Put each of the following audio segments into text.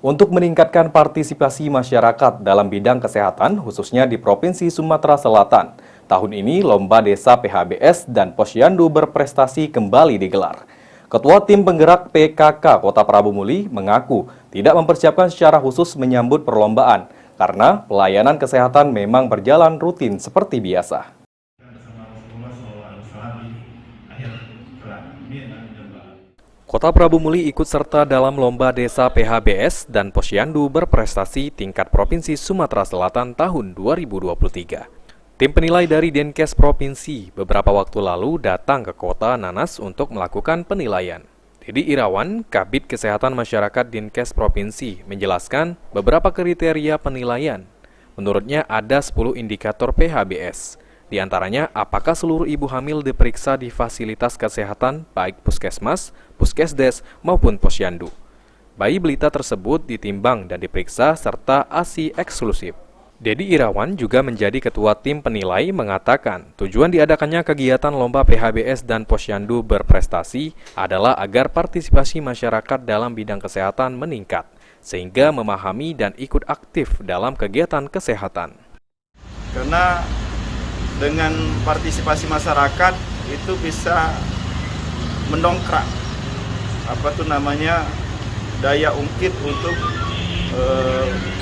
Untuk meningkatkan partisipasi masyarakat dalam bidang kesehatan, khususnya di Provinsi Sumatera Selatan, tahun ini Lomba Desa PHBS dan Posyandu berprestasi kembali digelar. Ketua Tim Penggerak PKK Kota Prabu Muli mengaku tidak mempersiapkan secara khusus menyambut perlombaan, karena pelayanan kesehatan memang berjalan rutin seperti biasa. Kota Prabu Muli ikut serta dalam Lomba Desa PHBS dan Posyandu berprestasi tingkat Provinsi Sumatera Selatan tahun 2023. Tim penilai dari Dinkes Provinsi beberapa waktu lalu datang ke Kota Nanas untuk melakukan penilaian. Dedi Irawan, Kabid Kesehatan Masyarakat Dinkes Provinsi, menjelaskan beberapa kriteria penilaian. Menurutnya ada 10 indikator PHBS. Di antaranya, apakah seluruh ibu hamil diperiksa di fasilitas kesehatan, baik puskesmas, puskesdes, maupun posyandu. Bayi balita tersebut ditimbang dan diperiksa serta ASI eksklusif. Dedi Irawan juga menjadi ketua tim penilai mengatakan tujuan diadakannya kegiatan lomba PHBS dan posyandu berprestasi adalah agar partisipasi masyarakat dalam bidang kesehatan meningkat, sehingga memahami dan ikut aktif dalam kegiatan kesehatan. Karena dengan partisipasi masyarakat itu bisa mendongkrak daya ungkit untuk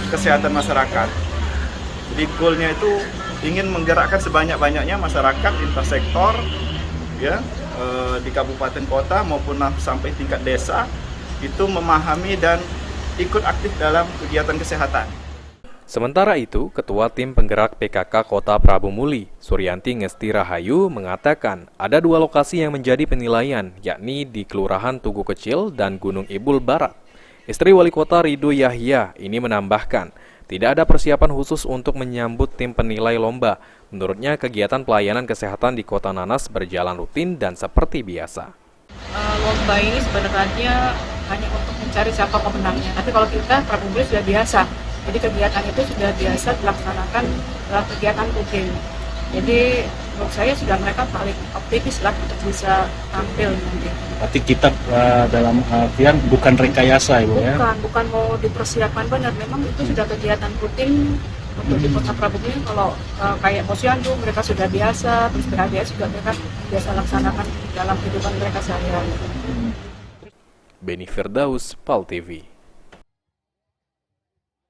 kesehatan masyarakat. Jadi goalnya itu ingin menggerakkan sebanyak-banyaknya masyarakat lintas sektor, ya, di kabupaten kota maupun sampai tingkat desa itu memahami dan ikut aktif dalam kegiatan kesehatan. Sementara itu, Ketua Tim Penggerak PKK Kota Prabu Muli, Suryanti Ngesti Rahayu, mengatakan ada 2 lokasi yang menjadi penilaian, yakni di Kelurahan Tugu Kecil dan Gunung Ibul Barat. Istri Wali Kota Ridho Yahya ini menambahkan, tidak ada persiapan khusus untuk menyambut tim penilai lomba. Menurutnya, kegiatan pelayanan kesehatan di Kota Nanas berjalan rutin dan seperti biasa. Lomba ini sebenarnya hanya untuk mencari siapa pemenangnya, tapi kalau kita Prabu Muli sudah biasa. Jadi kegiatan itu sudah biasa dilaksanakan dalam kegiatan rutin. Jadi menurut saya sudah mereka paling optimis lah untuk bisa tampil nanti. Berarti kita dalam artian bukan rekayasa Ibu ya? Bukan mau dipersiapkan benar. Memang itu sudah kegiatan rutin untuk di Kota Prabu Muli. Kalau kayak posyandu mereka sudah biasa, terus PHBS juga mereka biasa laksanakan dalam kehidupan mereka sehari-hari. Beni Firdaus, PAL TV.